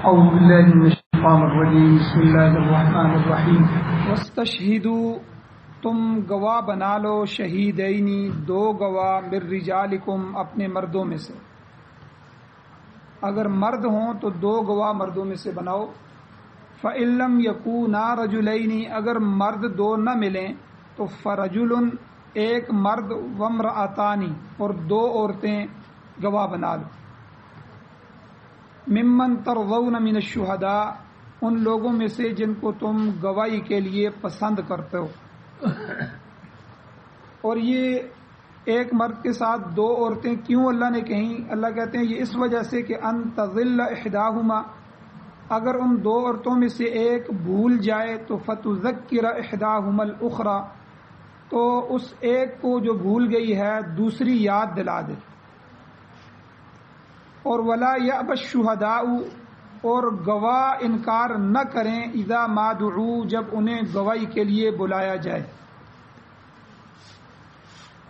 اعوذ باللہ من الشیطان الرجیم بسم اللہ الرحمن الرحیم واستشہدوا تم گواہ بنا لو شہیدینی دو گواہ من رجالکم اپنے مردوں میں سے، اگر مرد ہوں تو دو گواہ مردوں میں سے بناؤ۔ فإن لم یکونا رجلین اگر مرد دو نہ ملیں تو فرجل ایک مرد وامرأتان اور دو عورتیں گواہ بنا لو۔ ممن ترضون من الشہداء ان لوگوں میں سے جن کو تم گواہی کے لیے پسند کرتے ہو۔ اور یہ ایک مرد کے ساتھ دو عورتیں کیوں اللہ نے کہیں؟ اللہ کہتے ہیں یہ اس وجہ سے کہ ان تضل احداہما اگر ان دو عورتوں میں سے ایک بھول جائے تو فتذکر احداہما الاخری تو اس ایک کو جو بھول گئی ہے دوسری یاد دلا دے۔ اور ولا یأبی الشہداء اور گواہ انکار نہ کریں اذا ما دعوا جب انہیں گواہی کے لیے بلایا جائے۔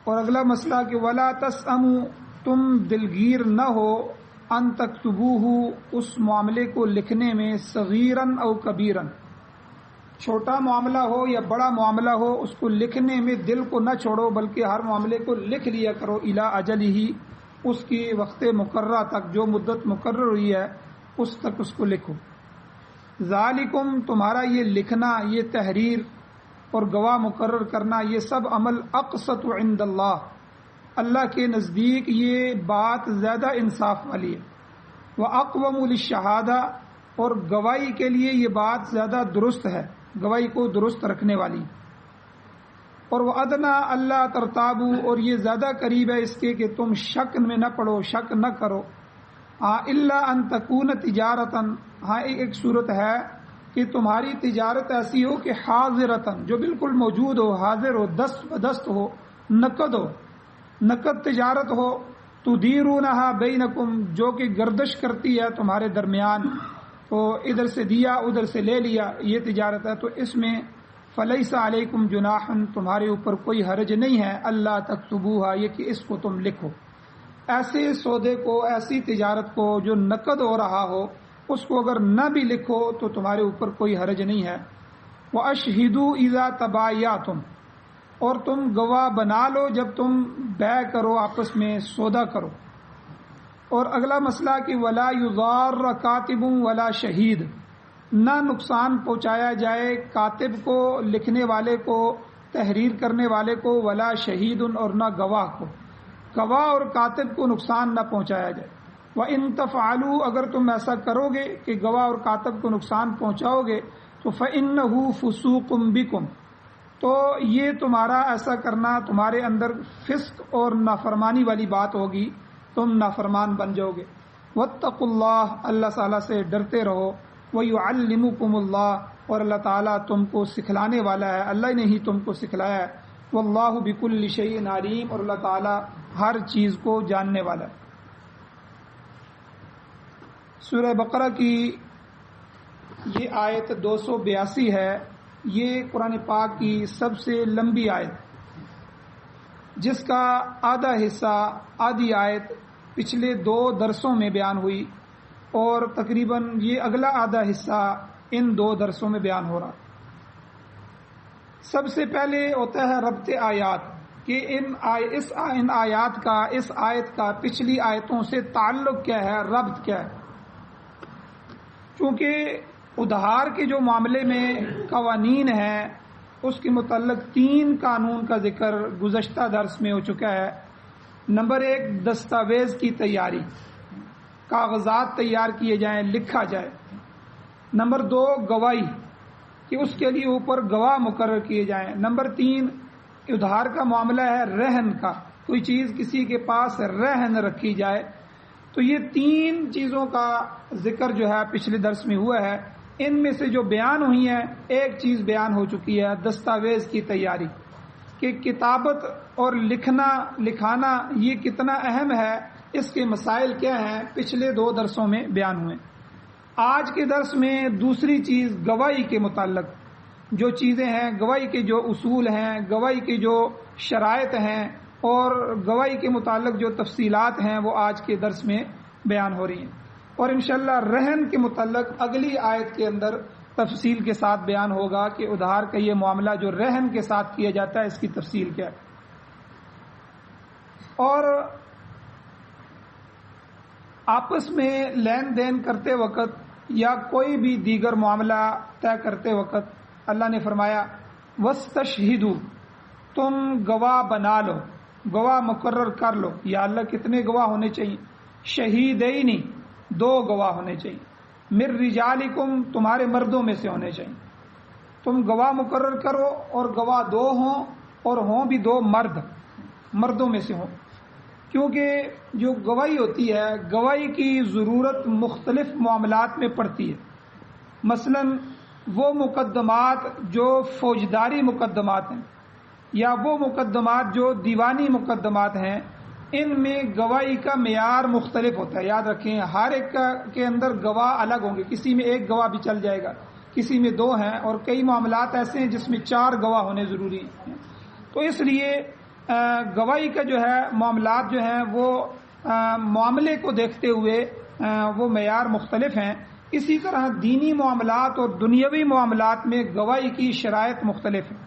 اور اگلا مسئلہ کہ ولا تسأموا تم دلگیر نہ ہو ان تکتبوہ اس معاملے کو لکھنے میں صغیراً او کبیراً چھوٹا معاملہ ہو یا بڑا معاملہ ہو اس کو لکھنے میں دل کو نہ چھوڑو بلکہ ہر معاملے کو لکھ لیا کرو الی اجلہ اس کی وقت مقررہ تک جو مدت مقرر ہوئی ہے اس تک اس کو لکھو۔ ذالکم تمہارا یہ لکھنا یہ تحریر اور گواہ مقرر کرنا یہ سب عمل اقسط عند اللہ اللہ کے نزدیک یہ بات زیادہ انصاف والی ہے۔ واقوم للشہادہ اور گواہی کے لیے یہ بات زیادہ درست ہے گواہی کو درست رکھنے والی۔ اور وہ ادنا اللہ ترتابو اور یہ زیادہ قریب ہے اس کے کہ تم شک میں نہ پڑو شک نہ کرو۔ ہاں اللہ ان تکون تجارتاً ہاں ایک صورت ہے کہ تمہاری تجارت ایسی ہو کہ حاضرتاً جو بالکل موجود ہو حاضر ہو دست بدست ہو نقد تجارت ہو تدیرونہا بینکم جو کہ گردش کرتی ہے تمہارے درمیان تو ادھر سے دیا ادھر سے لے لیا یہ تجارت ہے تو اس میں فلیس علیکم جناح تمہارے اوپر کوئی حرج نہیں ہے اللہ تکتبوہا یہ کہ اس کو تم لکھو۔ ایسے سودے کو ایسی تجارت کو جو نقد ہو رہا ہو اس کو اگر نہ بھی لکھو تو تمہارے اوپر کوئی حرج نہیں ہے۔ واشہدوا اذا تبایعتم اور تم گواہ بنا لو جب تم بیع کرو آپس میں سودا کرو۔ اور اگلا مسئلہ کہ ولا یضار کاتب ولا شہید نہ نقصان پہنچایا جائے کاتب کو لکھنے والے کو تحریر کرنے والے کو ولا شہید اور نہ گواہ کو گواہ اور کاتب کو نقصان نہ پہنچایا جائے۔ وَإِن تَفْعَلُوا اگر تم ایسا کرو گے کہ گواہ اور کاتب کو نقصان پہنچاؤ گے تو فَإِنَّهُ فُسُوقٌ بِكُمْ تو یہ تمہارا ایسا کرنا تمہارے اندر فسق اور نافرمانی والی بات ہوگی تم نافرمان بن جاؤ گے۔ وَاتَّقُوا اللَّهَ اللہ تعالیٰ سے ڈرتے رہو۔ وَيُعَلِّمُكُمُ اللَّهُ اور اللہ تعالیٰ تم کو سکھلانے والا ہے اللہ نے ہی تم کو سکھلایا ہے۔ وَاللَّهُ بِكُلِّ شَيْءٍ عَلِيمٌ اور اللہ تعالیٰ ہر چیز کو جاننے والا ہے۔ سورہ بقرہ کی یہ آیت 282 ہے یہ قرآن پاک کی سب سے لمبی آیت جس کا آدھا حصہ آدھی آیت پچھلے 2 درسوں میں بیان ہوئی اور تقریباً یہ اگلا آدھا حصہ ان 2 درسوں میں بیان ہو رہا۔ سب سے پہلے ہوتا ہے ربط آیات کہ ان آیات کا اس آیت کا پچھلی آیتوں سے تعلق کیا ہے ربط کیا ہے۔ چونکہ ادھار کے جو معاملے میں قوانین ہیں اس کے متعلق 3 قانون کا ذکر گزشتہ درس میں ہو چکا ہے۔ نمبر 1 دستاویز کی تیاری کاغذات تیار کیے جائیں لکھا جائے۔ نمبر 2 گواہی کہ اس کے لیے اوپر گواہ مقرر کیے جائیں۔ نمبر 3 ادھار کا معاملہ ہے رہن کا کوئی چیز کسی کے پاس رہن رکھی جائے تو یہ 3 چیزوں کا ذکر جو ہے پچھلے درس میں ہوا ہے۔ ان میں سے جو بیان ہوئی ہیں ایک چیز بیان ہو چکی ہے دستاویز کی تیاری کہ کتابت اور لکھانا یہ کتنا اہم ہے اس کے مسائل کیا ہیں پچھلے 2 درسوں میں بیان ہوئے۔ آج کے درس میں دوسری چیز گواہی کے متعلق جو چیزیں ہیں گواہی کے جو اصول ہیں گواہی کے جو شرائط ہیں اور گواہی کے متعلق جو تفصیلات ہیں وہ آج کے درس میں بیان ہو رہی ہیں۔ اور انشاءاللہ رہن کے متعلق اگلی آیت کے اندر تفصیل کے ساتھ بیان ہوگا کہ ادھار کا یہ معاملہ جو رہن کے ساتھ کیا جاتا ہے اس کی تفصیل کیا ہے. اور آپس میں لین دین کرتے وقت یا کوئی بھی دیگر معاملہ طے کرتے وقت اللہ نے فرمایا وَاسْتَشْهِدُوا، تم گواہ بنا لو، گواہ مقرر کر لو. یا اللہ کتنے گواہ ہونے چاہیے؟ شہیدین، 2 گواہ ہونے چاہیے. مِن رِجَالِکُم، تمہارے مردوں میں سے ہونے چاہیے. تم گواہ مقرر کرو اور گواہ 2 ہوں، اور ہوں بھی 2 مردوں میں سے ہوں. کیونکہ جو گواہی ہوتی ہے، گواہی کی ضرورت مختلف معاملات میں پڑتی ہے. مثلا وہ مقدمات جو فوجداری مقدمات ہیں یا وہ مقدمات جو دیوانی مقدمات ہیں، ان میں گواہی کا معیار مختلف ہوتا ہے. یاد رکھیں ہر ایک کے اندر گواہ الگ ہوں گے. کسی میں 1 گواہ بھی چل جائے گا، کسی میں 2 ہیں، اور کئی معاملات ایسے ہیں جس میں 4 گواہ ہونے ضروری ہیں. تو اس لیے گواہی کا جو ہے معاملات جو ہیں وہ معاملے کو دیکھتے ہوئے وہ معیار مختلف ہیں. اسی طرح دینی معاملات اور دنیاوی معاملات میں گواہی کی شرائط مختلف ہیں.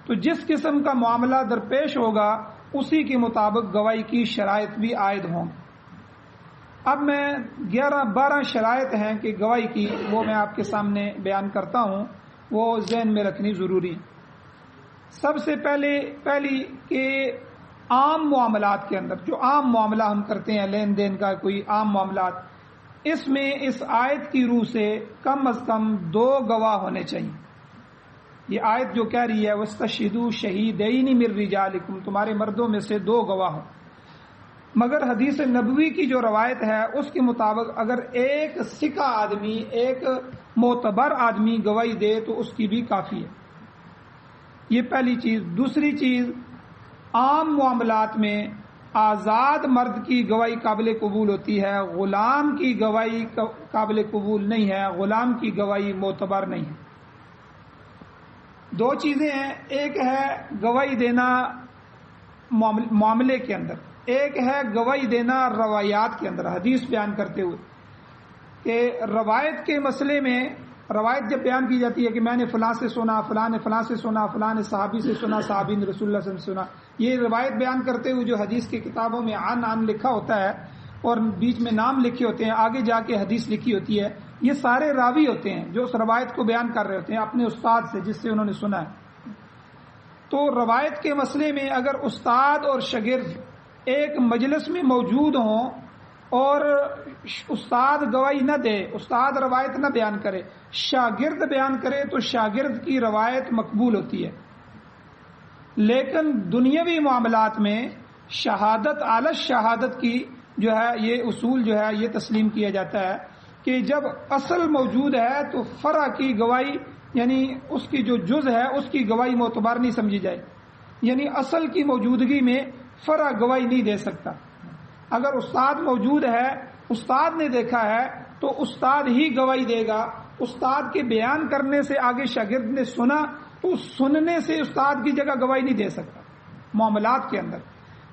تو جس قسم کا معاملہ درپیش ہوگا اسی کے مطابق گواہی کی شرائط بھی عائد ہوں. اب میں 11-12 شرائط ہیں کہ گواہی کی، وہ میں آپ کے سامنے بیان کرتا ہوں، وہ ذہن میں رکھنی ضروری. سب سے پہلی کہ عام معاملات کے اندر جو عام معاملہ ہم کرتے ہیں، لین دین کا کوئی عام معاملات، اس میں اس آیت کی روح سے کم از کم 2 گواہ ہونے چاہیے. یہ آیت جو کہہ رہی ہے وَاسْتَشْهِدُوا شَهِيدَيْنِ مِن رِجَالِكُمْ، تمہارے مردوں میں سے 2 گواہ ہوں. مگر حدیث نبوی کی جو روایت ہے اس کے مطابق اگر ایک ثقہ آدمی، ایک معتبر آدمی گواہی دے تو اس کی بھی کافی ہے. یہ پہلی چیز. دوسری چیز، عام معاملات میں آزاد مرد کی گواہی قابل قبول ہوتی ہے، غلام کی گواہی قابل قبول نہیں ہے، غلام کی گواہی معتبر نہیں ہے. 2 چیزیں ہیں، ایک ہے گواہی دینا معاملے کے اندر، ایک ہے گواہی دینا روایات کے اندر. حدیث بیان کرتے ہوئے کہ روایت کے مسئلے میں، روایت جب بیان کی جاتی ہے کہ میں نے فلاں سے سنا، فلاں نے فلاں سے سنا، فلاں نے صحابی سے سنا، صحابی نے رسول اللہ صلی اللہ علیہ وسلم سے سنا، یہ روایت بیان کرتے ہوئے جو حدیث کی کتابوں میں عن لکھا ہوتا ہے اور بیچ میں نام لکھے ہوتے ہیں، آگے جا کے حدیث لکھی ہوتی ہے، یہ سارے راوی ہوتے ہیں جو اس روایت کو بیان کر رہے ہوتے ہیں اپنے استاد سے جس سے انہوں نے سنا ہے. تو روایت کے مسئلے میں اگر استاد اور شاگرد ایک مجلس میں موجود ہوں اور استاد گواہی نہ دے، استاد روایت نہ بیان کرے، شاگرد بیان کرے تو شاگرد کی روایت مقبول ہوتی ہے. لیکن دنیاوی معاملات میں شہادت اعلی شہادت کی جو ہے یہ اصول جو ہے یہ تسلیم کیا جاتا ہے کہ جب اصل موجود ہے تو فرع کی گواہی، یعنی اس کی جو جز ہے اس کی گواہی معتبر نہیں سمجھی جائے. یعنی اصل کی موجودگی میں فرع گواہی نہیں دے سکتا. اگر استاد موجود ہے، استاد نے دیکھا ہے تو استاد ہی گواہی دے گا. استاد کے بیان کرنے سے آگے شاگرد نے سنا تو سننے سے استاد کی جگہ گواہی نہیں دے سکتا. معاملات کے اندر،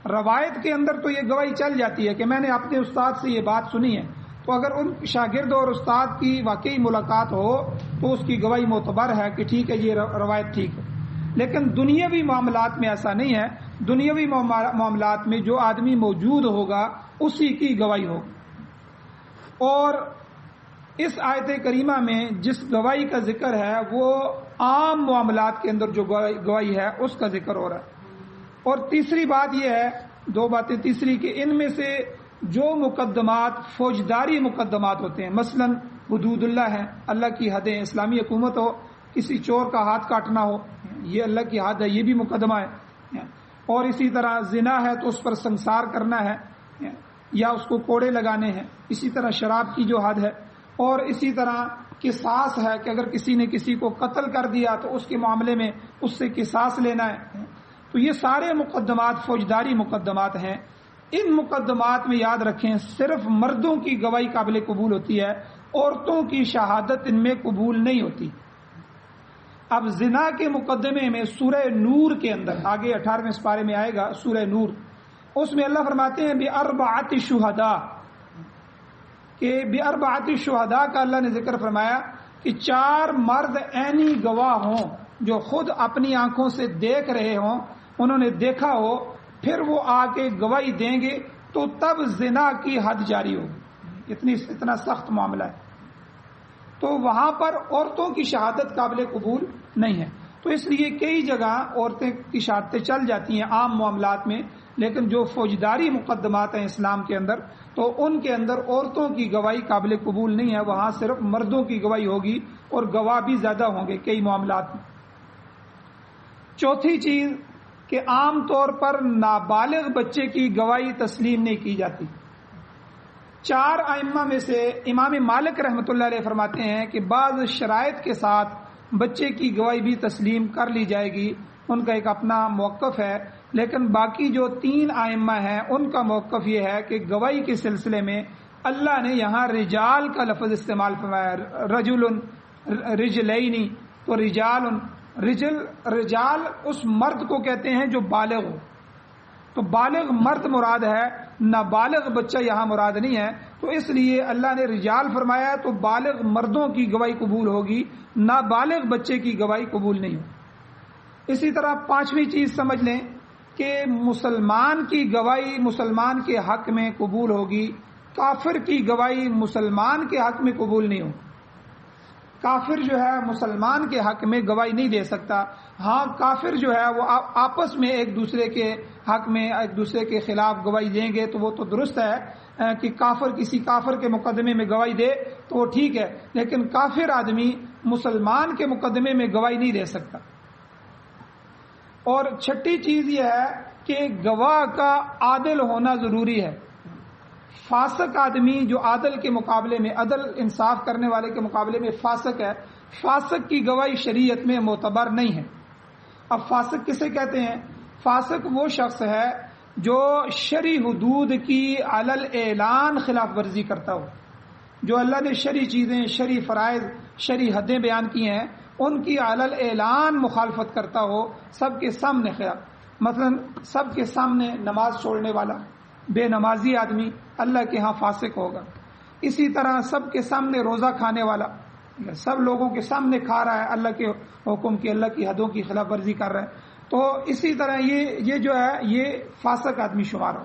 روایت کے اندر تو یہ گواہی چل جاتی ہے کہ میں نے اپنے استاد سے یہ بات سنی ہے، تو اگر ان شاگرد اور استاد کی واقعی ملاقات ہو تو اس کی گواہی معتبر ہے کہ ٹھیک ہے یہ روایت ٹھیک ہے. لیکن دنیاوی معاملات میں ایسا نہیں ہے. دنیاوی معاملات میں جو آدمی موجود ہوگا اسی کی گواہی ہوگی. اور اس آیت کریمہ میں جس گواہی کا ذکر ہے وہ عام معاملات کے اندر جو گواہی ہے اس کا ذکر ہو رہا ہے. اور تیسری بات یہ ہے، 2 باتیں. تیسری کہ ان میں سے جو مقدمات فوجداری مقدمات ہوتے ہیں، مثلا حدود اللہ ہیں، اللہ کی حدیں، اسلامی حکومت ہو، کسی چور کا ہاتھ کاٹنا ہو، یہ اللہ کی حد ہے، یہ بھی مقدمہ ہے. اور اسی طرح زنا ہے تو اس پر سنسار کرنا ہے یا اس کو کوڑے لگانے ہیں. اسی طرح شراب کی جو حد ہے، اور اسی طرح قصاص ہے کہ اگر کسی نے کسی کو قتل کر دیا تو اس کے معاملے میں اس سے قصاص لینا ہے. تو یہ سارے مقدمات فوجداری مقدمات ہیں. ان مقدمات میں یاد رکھیں صرف مردوں کی گواہی قابل قبول ہوتی ہے، عورتوں کی شہادت ان میں قبول نہیں ہوتی. اب زنا کے مقدمے میں سورہ نور کے اندر آگے 18ویں سپارے میں آئے گا سورہ نور، اس میں اللہ فرماتے ہیں بِأَرْبَعَةِ شُهَدَاء، کہ بِأَرْبَعَةِ شُهَدَاء کا اللہ نے ذکر فرمایا کہ 4 مرد عینی گواہ ہوں جو خود اپنی آنکھوں سے دیکھ رہے ہوں، انہوں نے دیکھا ہو، پھر وہ آ کے گواہی دیں گے تو تب زنا کی حد جاری ہوگی۔ اتنا سخت معاملہ ہے، تو وہاں پر عورتوں کی شہادت قابل قبول نہیں ہے۔ تو اس لیے کئی جگہ عورتیں کی شہادتیں چل جاتی ہیں عام معاملات میں، لیکن جو فوجداری مقدمات ہیں اسلام کے اندر، تو ان کے اندر عورتوں کی گواہی قابل قبول نہیں ہے، وہاں صرف مردوں کی گواہی ہوگی اور گواہ بھی زیادہ ہوں گے کئی معاملات میں۔ چوتھی چیز کہ عام طور پر نابالغ بچے کی گواہی تسلیم نہیں کی جاتی۔ 4 ائمہ میں سے امام مالک رحمۃ اللہ علیہ فرماتے ہیں کہ بعض شرائط کے ساتھ بچے کی گواہی بھی تسلیم کر لی جائے گی، ان کا ایک اپنا موقف ہے، لیکن باقی جو 3 ائمہ ہیں ان کا موقف یہ ہے کہ گواہی کے سلسلے میں اللہ نے یہاں رجال کا لفظ استعمال فرمایا، رجل رجلینی، تو رجال اس مرد کو کہتے ہیں جو بالغ ہو، تو بالغ مرد مراد ہے، نابالغ بچہ یہاں مراد نہیں ہے، تو اس لیے اللہ نے رجال فرمایا تو بالغ مردوں کی گواہی قبول ہوگی، نابالغ بچے کی گواہی قبول نہیں ہوگی۔ اسی طرح 5ویں چیز سمجھ لیں کہ مسلمان کی گواہی مسلمان کے حق میں قبول ہوگی، کافر کی گواہی مسلمان کے حق میں قبول نہیں ہوگی۔ کافر جو ہے مسلمان کے حق میں گواہی نہیں دے سکتا، ہاں کافر جو ہے وہ آپس میں ایک دوسرے کے حق میں ایک دوسرے کے خلاف گواہی دیں گے تو وہ تو درست ہے کہ کافر کسی کافر کے مقدمے میں گواہی دے تو وہ ٹھیک ہے، لیکن کافر آدمی مسلمان کے مقدمے میں گواہی نہیں دے سکتا۔ اور 6ٹھی چیز یہ ہے کہ گواہ کا عادل ہونا ضروری ہے۔ فاسق آدمی جو عادل کے مقابلے میں عدل انصاف کرنے والے کے مقابلے میں فاسق ہے، فاسق کی گواہی شریعت میں معتبر نہیں ہے۔ اب فاسق کسے کہتے ہیں؟ فاسق وہ شخص ہے جو شرعی حدود کی علل اعلان خلاف ورزی کرتا ہو، جو اللہ نے شرعی چیزیں، شرعی فرائض، شرعی حدیں بیان کی ہیں ان کی علل اعلان مخالفت کرتا ہو، سب کے سامنے خلاف، مثلا سب کے سامنے نماز چھوڑنے والا بے نمازی آدمی اللہ کے ہاں فاسق ہوگا۔ اسی طرح سب کے سامنے روزہ کھانے والا، سب لوگوں کے سامنے کھا رہا ہے، اللہ کے حکم کی، اللہ کی حدوں کی خلاف ورزی کر رہا ہے، تو اسی طرح یہ جو ہے یہ فاسق آدمی شمار ہو۔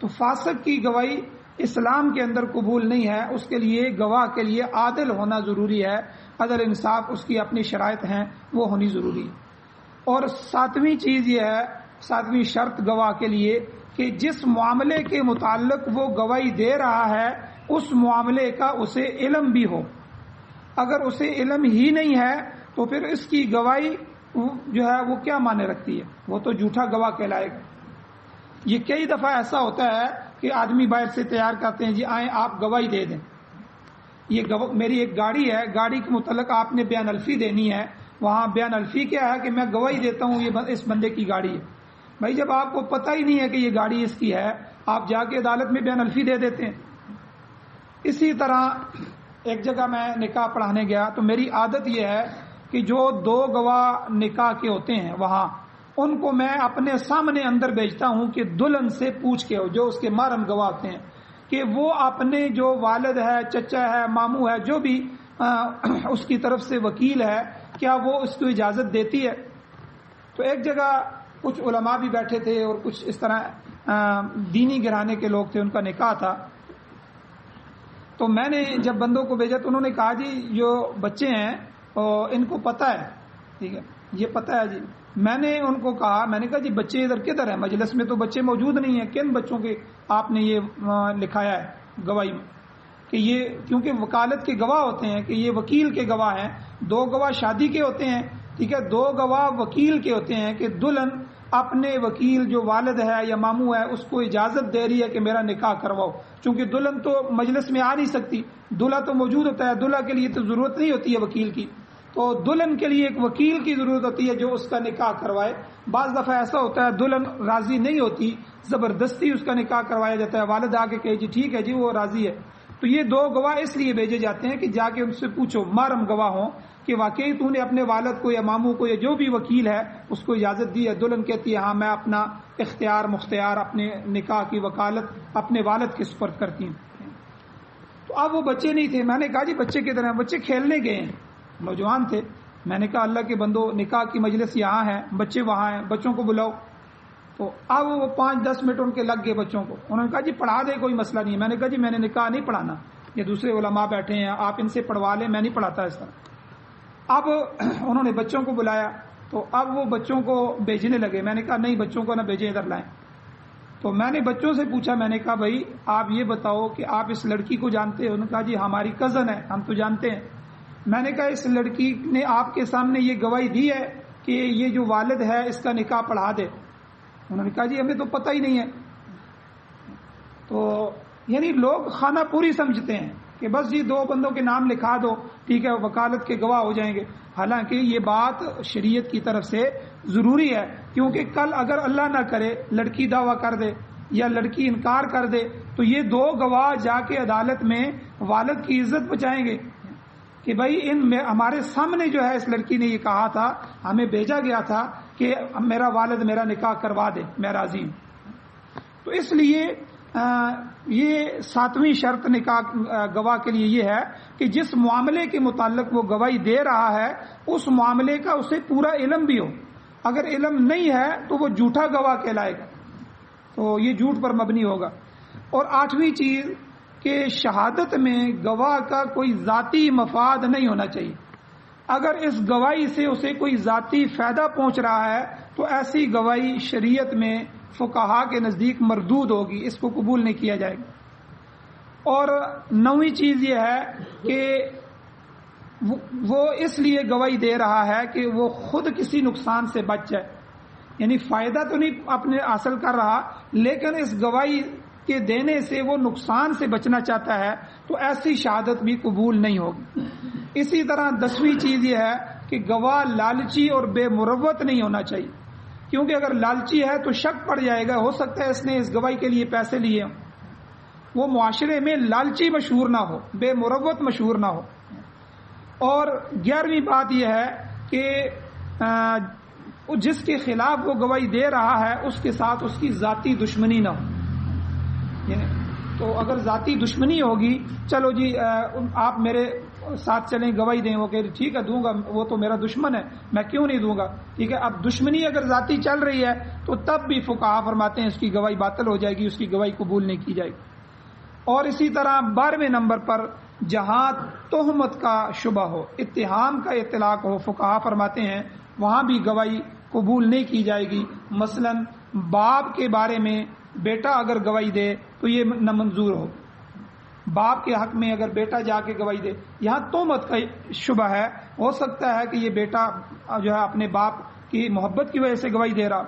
تو فاسق کی گواہی اسلام کے اندر قبول نہیں ہے، اس کے لیے گواہ کے لیے عادل ہونا ضروری ہے، عدل انصاف اس کی اپنی شرائط ہیں وہ ہونی ضروری ہے۔ اور 7ویں چیز یہ ہے، 7ویں شرط گواہ کے لیے کہ جس معاملے کے متعلق وہ گواہی دے رہا ہے اس معاملے کا اسے علم بھی ہو۔ اگر اسے علم ہی نہیں ہے تو پھر اس کی گواہی جو ہے وہ کیا معنی رکھتی ہے، وہ تو جھوٹا گواہ کہلائے گا۔ یہ کئی دفعہ ایسا ہوتا ہے کہ آدمی باہر سے تیار کرتے ہیں، جی آئیں آپ گواہی دے دیں، یہ میری ایک گاڑی ہے، گاڑی کے متعلق آپ نے بیان الفی دینی ہے، وہاں بیان الفی کیا ہے کہ میں گواہی دیتا ہوں یہ اس بندے کی گاڑی ہے۔ بھائی جب آپ کو پتہ ہی نہیں ہے کہ یہ گاڑی اس کی ہے، آپ جا کے عدالت میں بیان الفی دے دیتے ہیں۔ اسی طرح ایک جگہ میں نکاح پڑھانے گیا تو میری عادت یہ ہے کہ جو 2 گواہ نکاح کے ہوتے ہیں وہاں ان کو میں اپنے سامنے اندر بھیجتا ہوں کہ دلہن سے پوچھ کے، جو اس کے محرم گواہ ہوتے ہیں، کہ وہ اپنے جو والد ہے، چچا ہے، ماموں ہے، جو بھی اس کی طرف سے وکیل ہے، کیا وہ اس کو اجازت دیتی ہے۔ تو ایک جگہ کچھ علماء بھی بیٹھے تھے اور کچھ اس طرح دینی گھرانے کے لوگ تھے، ان کا نکاح تھا، تو میں نے جب بندوں کو بھیجا تو انہوں نے کہا جی جو بچے ہیں ان کو پتہ ہے، ٹھیک ہے یہ پتہ ہے جی۔ میں نے ان کو کہا، میں نے کہا جی بچے ادھر کدھر ہیں، مجلس میں تو بچے موجود نہیں ہیں، کن بچوں کے آپ نے یہ لکھایا ہے گواہی میں، کہ یہ کیونکہ وکالت کے گواہ ہوتے ہیں کہ یہ وکیل کے گواہ ہیں، 2 گواہ شادی کے ہوتے ہیں، ٹھیک ہے، 2 گواہ وکیل کے ہوتے ہیں کہ دلہن اپنے وکیل جو والد ہے یا ماموں ہے اس کو اجازت دے رہی ہے کہ میرا نکاح کرواؤ، چونکہ دلہن تو مجلس میں آ نہیں سکتی، دلہا تو موجود ہوتا ہے، دلہا کے لیے تو ضرورت نہیں ہوتی ہے وکیل کی، تو دلہن کے لیے ایک وکیل کی ضرورت ہوتی ہے جو اس کا نکاح کروائے۔ بعض دفعہ ایسا ہوتا ہے دلہن راضی نہیں ہوتی، زبردستی اس کا نکاح کروایا جاتا ہے، والد آ کے کہے جی ٹھیک ہے جی وہ راضی ہے، تو یہ 2 گواہ اس لیے بھیجے جاتے ہیں کہ جا کے ان سے پوچھو، محرم گواہ ہوں کہ واقعی تو نے اپنے والد کو یا ماموں کو یا جو بھی وکیل ہے اس کو اجازت دی ہے۔ دلہن کہتی ہے ہاں میں اپنا اختیار مختار اپنے نکاح کی وکالت اپنے والد کے سپرد کرتی ہوں۔ تو تو اب وہ بچے نہیں تھے. میں نے کہا جی بچے کدھر ہیں؟ بچے کھیلنے گئے ہیں. نوجوان تھے. میں نے کہا اللہ کے بندو نکاح کی مجلس یہاں ہے, بچے وہاں ہیں, بچوں کو بلاؤ. تو اب وہ 5-10 منٹ ان کے لگ گئے بچوں کو. انہوں نے کہا جی پڑھا دے, کوئی مسئلہ نہیں ہے. میں نے کہا جی میں نے نکاح نہیں پڑھانا, یہ دوسرے علماء بیٹھے ہیں, آپ ان سے پڑھوا لیں, میں نہیں پڑھاتا اس طرح. اب انہوں نے بچوں کو بلایا, تو اب وہ بچوں کو بھیجنے لگے. میں نے کہا نہیں بچوں کو نہ بھیجیں, ادھر لائیں. تو میں نے بچوں سے پوچھا, میں نے کہا بھائی آپ یہ بتاؤ کہ آپ اس لڑکی کو جانتے ہیں؟ انہوں نے کہا جی ہماری کزن ہے, ہم تو جانتے ہیں. میں نے کہا اس لڑکی نے آپ کے سامنے یہ گواہی دی ہے کہ یہ جو والد ہے اس کا نکاح پڑھا دے؟ انہوں نے کہا جی ہمیں تو پتہ ہی نہیں ہے. تو یعنی لوگ خانہ پوری سمجھتے ہیں کہ بس جی 2 بندوں کے نام لکھا دو, ٹھیک ہے, وکالت کے گواہ ہو جائیں گے. حالانکہ یہ بات شریعت کی طرف سے ضروری ہے, کیونکہ کل اگر اللہ نہ کرے لڑکی دعویٰ کر دے یا لڑکی انکار کر دے تو یہ 2 گواہ جا کے عدالت میں والد کی عزت بچائیں گے کہ بھائی ہمارے سامنے جو ہے اس لڑکی نے یہ کہا تھا, ہمیں بھیجا گیا تھا کہ میرا والد میرا نکاح کروا دے, میں راضی ہوں. تو اس لیے یہ 7ویں شرط نکاح گواہ کے لیے یہ ہے کہ جس معاملے کے متعلق وہ گواہی دے رہا ہے اس معاملے کا اسے پورا علم بھی ہو. اگر علم نہیں ہے تو وہ جھوٹا گواہ کہلائے گا, تو یہ جھوٹ پر مبنی ہوگا. اور 8ویں چیز کہ شہادت میں گواہ کا کوئی ذاتی مفاد نہیں ہونا چاہیے. اگر اس گواہی سے اسے کوئی ذاتی فائدہ پہنچ رہا ہے تو ایسی گواہی شریعت میں فقہا کے نزدیک مردود ہوگی, اس کو قبول نہیں کیا جائے گا. اور 9ویں چیز یہ ہے کہ وہ اس لیے گواہی دے رہا ہے کہ وہ خود کسی نقصان سے بچ جائے, یعنی فائدہ تو نہیں اپنے حاصل کر رہا لیکن اس گواہی کے دینے سے وہ نقصان سے بچنا چاہتا ہے, تو ایسی شہادت بھی قبول نہیں ہوگی. اسی طرح 10ویں چیز یہ ہے کہ گواہ لالچی اور بے مروت نہیں ہونا چاہیے, کیونکہ اگر لالچی ہے تو شک پڑ جائے گا, ہو سکتا ہے اس نے اس گواہی کے لیے پیسے لیے ہوں. وہ معاشرے میں لالچی مشہور نہ ہو, بے مروت مشہور نہ ہو. اور 11ویں بات یہ ہے کہ جس کے خلاف وہ گواہی دے رہا ہے اس کے ساتھ اس کی ذاتی دشمنی نہ ہو. تو اگر ذاتی دشمنی ہوگی, چلو جی آپ میرے ساتھ چلیں گواہی دیں, وہ کہ ٹھیک ہے دوں گا, وہ تو میرا دشمن ہے, میں کیوں نہیں دوں گا, ٹھیک ہے. اب دشمنی اگر ذاتی چل رہی ہے تو تب بھی فقہا فرماتے ہیں اس کی گواہی باطل ہو جائے گی, اس کی گواہی قبول نہیں کی جائے گی. اور اسی طرح 12ویں نمبر پر جہاں تہمت کا شبہ ہو, اتہام کا اطلاق ہو, فقہا فرماتے ہیں وہاں بھی گواہی قبول نہیں کی جائے گی. مثلا باپ کے بارے میں بیٹا اگر گواہی دے تو یہ نامنظور ہو. باپ کے حق میں اگر بیٹا جا کے گواہی دے, یہاں تہمت کا شبہ ہے, ہو سکتا ہے کہ یہ بیٹا جو ہے اپنے باپ کی محبت کی وجہ سے گواہی دے رہا.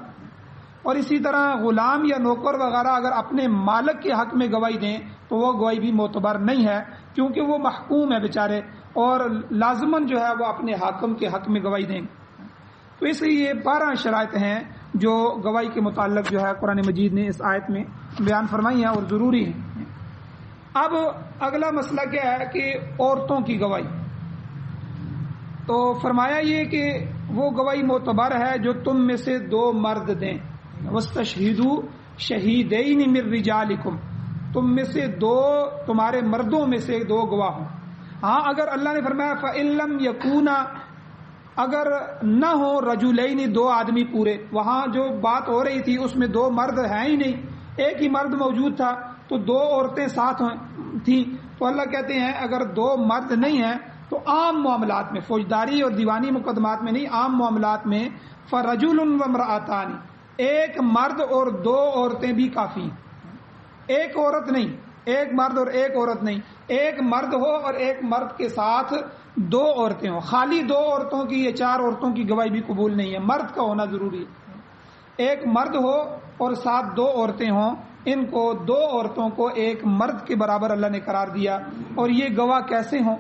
اور اسی طرح غلام یا نوکر وغیرہ اگر اپنے مالک کے حق میں گواہی دیں تو وہ گواہی بھی معتبر نہیں ہے, کیونکہ وہ محکوم ہے بیچارے, اور لازماً جو ہے وہ اپنے حاکم کے حق میں گواہی دیں. تو اس لیے 12 شرائط ہیں جو گواہی کے متعلق جو ہے قرآن مجید نے اس آیت میں بیان فرمائی ہیں اور ضروری ہیں. اب اگلا مسئلہ کیا ہے کہ عورتوں کی گواہی. تو فرمایا یہ کہ وہ گواہی معتبر ہے جو تم میں سے 2 مرد دیں. وَاسْتَشْهِدُوا شَهِيدَيْنِ مِن رِجَالِكُمْ, تم میں سے 2 تمہارے مردوں میں سے 2 گواہ ہوں. ہاں اگر اللہ نے فرمایا فَإِن لَّمْ يَكُونَا, اگر نہ ہو رجلین 2 آدمی پورے, وہاں جو بات ہو رہی تھی اس میں 2 مرد ہیں ہی نہیں, ایک ہی مرد موجود تھا تو 2 عورتیں ساتھ تھیں. تو اللہ کہتے ہیں اگر 2 مرد نہیں ہیں تو عام معاملات میں, فوجداری اور دیوانی مقدمات میں نہیں, عام معاملات میں فرجل وامرأتان, ایک مرد اور 2 عورتیں بھی کافی. ایک عورت نہیں, ایک مرد اور ایک عورت نہیں, ایک مرد ہو اور ایک مرد کے ساتھ 2 عورتیں ہوں. خالی 2 عورتوں کی یا 4 عورتوں کی گواہی بھی قبول نہیں ہے, مرد کا ہونا ضروری ہے. ایک مرد ہو اور ساتھ 2 عورتیں ہوں, ان کو 2 عورتوں کو ایک مرد کے برابر اللہ نے قرار دیا. اور یہ گواہ کیسے ہوں؟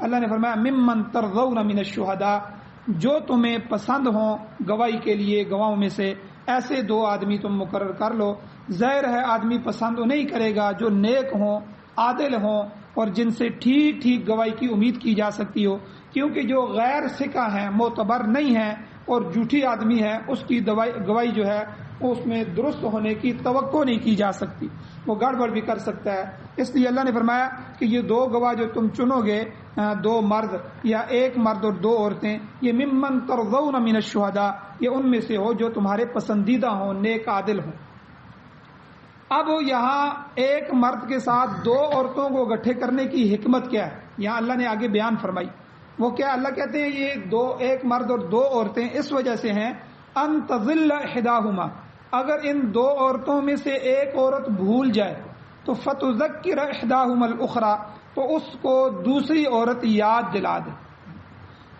اللہ نے فرمایا ممن ترضون من الشہداء, جو تمہیں پسند ہوں گواہی کے لیے گواہوں میں سے ایسے 2 آدمی تم مقرر کر لو. ظاہر ہے آدمی پسند نہیں کرے گا جو نیک ہوں, عادل ہوں اور جن سے ٹھیک ٹھیک گواہی کی امید کی جا سکتی ہو, کیونکہ جو غیر ثقہ ہیں, معتبر نہیں ہیں اور جھوٹی آدمی ہے, اس کی گواہی جو ہے اس میں درست ہونے کی توقع نہیں کی جا سکتی. وہ گڑبڑ بھی کر سکتا ہے اس لیے اللہ نے فرمایا کہ یہ دو گواہ جو تم چنو گے، دو مرد یا ایک مرد اور دو عورتیں، یہ ممن ترضون من الشہداء، یہ ان میں سے ہو جو تمہارے پسندیدہ ہوں، نیک عادل ہوں۔ اب یہاں ایک مرد کے ساتھ دو عورتوں کو اکٹھے کرنے کی حکمت کیا ہے، یہاں اللہ نے آگے بیان فرمائی۔ وہ کیا؟ اللہ کہتے ہیں یہ ایک مرد اور دو عورتیں اس وجہ سے ہیں ان تضل احداہما، اگر ان دو عورتوں میں سے ایک عورت بھول جائے تو فتذکر احداہما الاخری، تو اس کو دوسری عورت یاد دلا دے،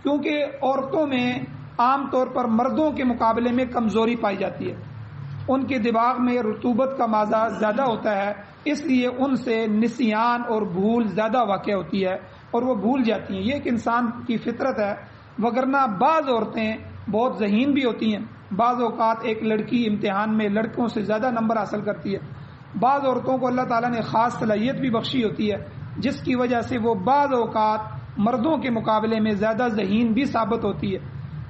کیونکہ عورتوں میں عام طور پر مردوں کے مقابلے میں کمزوری پائی جاتی ہے، ان کے دماغ میں رطوبت کا مادہ زیادہ ہوتا ہے، اس لیے ان سے نسیان اور بھول زیادہ واقع ہوتی ہے اور وہ بھول جاتی ہیں۔ یہ ایک انسان کی فطرت ہے، وگرنہ بعض عورتیں بہت ذہین بھی ہوتی ہیں۔ بعض اوقات ایک لڑکی امتحان میں لڑکوں سے زیادہ نمبر حاصل کرتی ہے، بعض عورتوں کو اللہ تعالیٰ نے خاص صلاحیت بھی بخشی ہوتی ہے جس کی وجہ سے وہ بعض اوقات مردوں کے مقابلے میں زیادہ ذہین بھی ثابت ہوتی ہے۔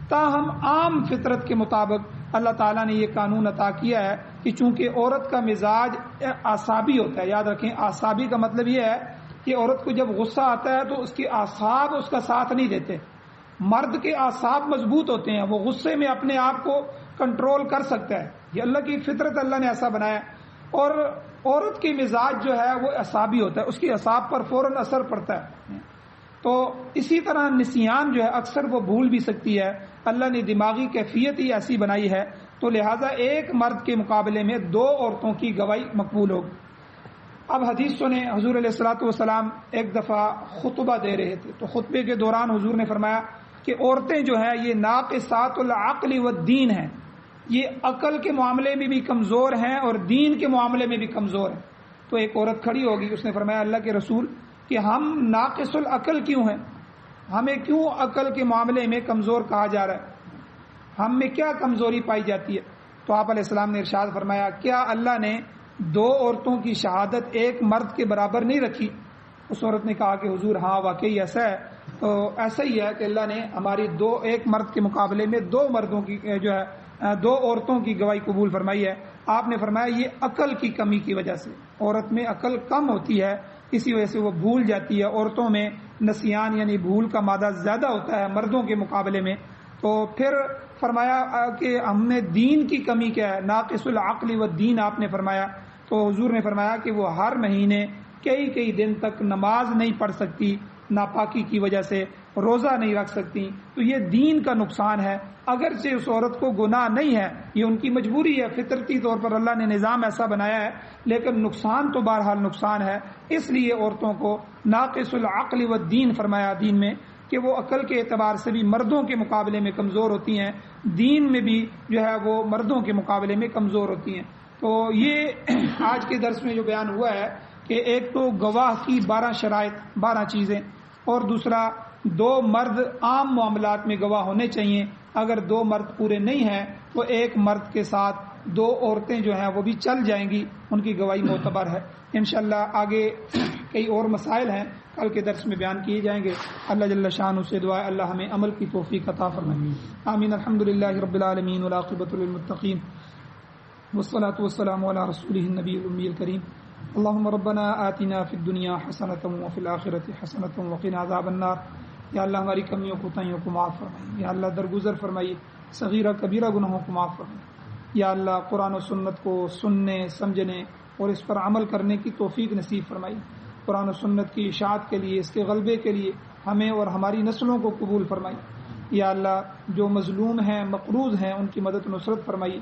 تاہم عام فطرت کے مطابق اللہ تعالیٰ نے یہ قانون عطا کیا ہے کہ چونکہ عورت کا مزاج اعصابی ہوتا ہے، یاد رکھیں اعصابی کا مطلب یہ ہے کہ عورت کو جب غصہ آتا ہے تو اس کے اعصاب اس کا ساتھ نہیں دیتے۔ مرد کے اعصاب مضبوط ہوتے ہیں، وہ غصے میں اپنے آپ کو کنٹرول کر سکتا ہے، یہ اللہ کی فطرت، اللہ نے ایسا بنایا۔ اور عورت کی مزاج جو ہے وہ اعصابی ہوتا ہے، اس کی اعصاب پر فوراً اثر پڑتا ہے۔ تو اسی طرح نسیان جو ہے اکثر وہ بھول بھی سکتی ہے، اللہ نے دماغی کیفیت ہی ایسی بنائی ہے، تو لہٰذا ایک مرد کے مقابلے میں دو عورتوں کی گواہی مقبول ہوگی۔ اب حدیث سنیں، حضور علیہ الصلوۃ والسلام ایک دفعہ خطبہ دے رہے تھے، تو خطبے کے دوران حضور نے فرمایا کہ عورتیں جو ہیں یہ ناقصات العقل والدین ہیں، یہ عقل کے معاملے میں بھی کمزور ہیں اور دین کے معاملے میں بھی کمزور ہیں۔ تو ایک عورت کھڑی ہوگی، اس نے فرمایا اللہ کے رسول کہ ہم ناقص العقل کیوں ہیں، ہمیں کیوں عقل کے معاملے میں کمزور کہا جا رہا ہے، ہم میں کیا کمزوری پائی جاتی ہے؟ تو آپ علیہ السلام نے ارشاد فرمایا کیا اللہ نے دو عورتوں کی شہادت ایک مرد کے برابر نہیں رکھی؟ اس عورت نے کہا کہ حضور ہاں واقعی ایسا ہے۔ تو ایسا ہی ہے کہ اللہ نے ہماری ایک مرد کے مقابلے میں دو مردوں کی جو ہے دو عورتوں کی گواہی قبول فرمائی ہے۔ آپ نے فرمایا یہ عقل کی کمی کی وجہ سے، عورت میں عقل کم ہوتی ہے، اسی وجہ سے وہ بھول جاتی ہے۔ عورتوں میں نسیان یعنی بھول کا مادہ زیادہ ہوتا ہے مردوں کے مقابلے میں۔ تو پھر فرمایا کہ ہم نے دین کی کمی کیا ہے، ناقص العقل والدین آپ نے فرمایا۔ تو حضور نے فرمایا کہ وہ ہر مہینے کئی دن تک نماز نہیں پڑھ سکتی ناپاکی کی وجہ سے، روزہ نہیں رکھ سکتی، تو یہ دین کا نقصان ہے۔ اگرچہ اس عورت کو گناہ نہیں ہے، یہ ان کی مجبوری ہے، فطرتی طور پر اللہ نے نظام ایسا بنایا ہے، لیکن نقصان تو بہرحال نقصان ہے۔ اس لیے عورتوں کو ناقص العقل والدین فرمایا دین میں، کہ وہ عقل کے اعتبار سے بھی مردوں کے مقابلے میں کمزور ہوتی ہیں، دین میں بھی جو ہے وہ مردوں کے مقابلے میں کمزور ہوتی ہیں۔ تو یہ آج کے درس میں جو بیان ہوا ہے کہ ایک تو گواہ کی 12 شرائط، 12 چیزیں، اور دوسرا دو مرد عام معاملات میں گواہ ہونے چاہیے، اگر دو مرد پورے نہیں ہیں تو ایک مرد کے ساتھ دو عورتیں جو ہیں وہ بھی چل جائیں گی، ان کی گواہی معتبر ہے۔ انشاءاللہ آگے کئی اور مسائل ہیں کل کے درس میں بیان کیے جائیں گے۔ اللہ جل شانہ سے دعا ہے اللہ ہمیں عمل کی توفیق عطا فرمائے، آمین۔ الحمدللہ رب العالمین والعاقبۃ للمتقین والصلاة والسلام علی رسولہ النبی الامی الکریم۔ اللهم ربنا آتنا فی الدنیا حسنۃ وفی الآخرۃ حسنۃ وقنا عذاب النار۔ یا اللہ ہماری کمیوں کوتاہیوں کو معاف فرمائیے، یا اللہ درگزر فرمائیے، صغیرہ کبیرہ گناہوں کو معاف فرمائیے، یا اللہ قرآن و سنت کو سننے سمجھنے اور اس پر عمل کرنے کی توفیق نصیب فرمائیے۔ قرآن و سنت کی اشاعت کے لیے، اس کے غلبے کے لیے ہمیں اور ہماری نسلوں کو قبول فرمائیے۔ یا اللہ جو مظلوم ہیں، مقروض ہیں، ان کی مدد و نصرت فرمائیے۔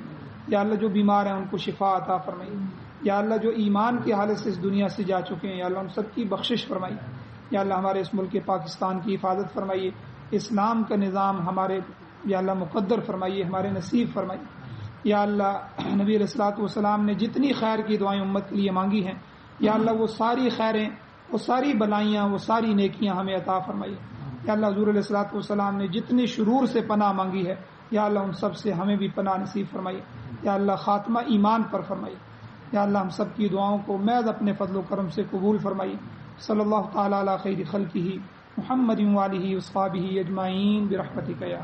یا اللہ جو بیمار ہیں ان کو شفا عطا فرمائیے۔ یا اللہ جو ایمان کی حالت سے اس دنیا سے جا چکے ہیں، یا اللہ ان سب کی بخشش فرمائیے۔ یا اللہ ہمارے اس ملک پاکستان کی حفاظت فرمائیے، اسلام کا نظام ہمارے یا اللہ مقدر فرمائیے، ہمارے نصیب فرمائیے۔ یا اللہ نبی علیہ الصلوۃ والسلام نے جتنی خیر کی دعائیں امت کے لیے مانگی ہیں، یا اللہ وہ ساری خیریں، وہ ساری بلائیاں، وہ ساری نیکیاں ہمیں عطا فرمائیے۔ یا اللہ حضور علیہ الصلوۃ والسلام نے جتنی شرور سے پناہ مانگی ہے، یا اللہ ان سب سے ہمیں بھی پناہ نصیب فرمائیے۔ یا اللہ خاتمہ ایمان پر فرمائیے۔ یا اللہ ہم سب کی دعاؤں کو محض اپنے فضل و کرم سے قبول فرمائیے۔ صلی اللہ تعالی علی خیر خلقہ محمد وآلہ وصحبہ اجمعین برحمتک یا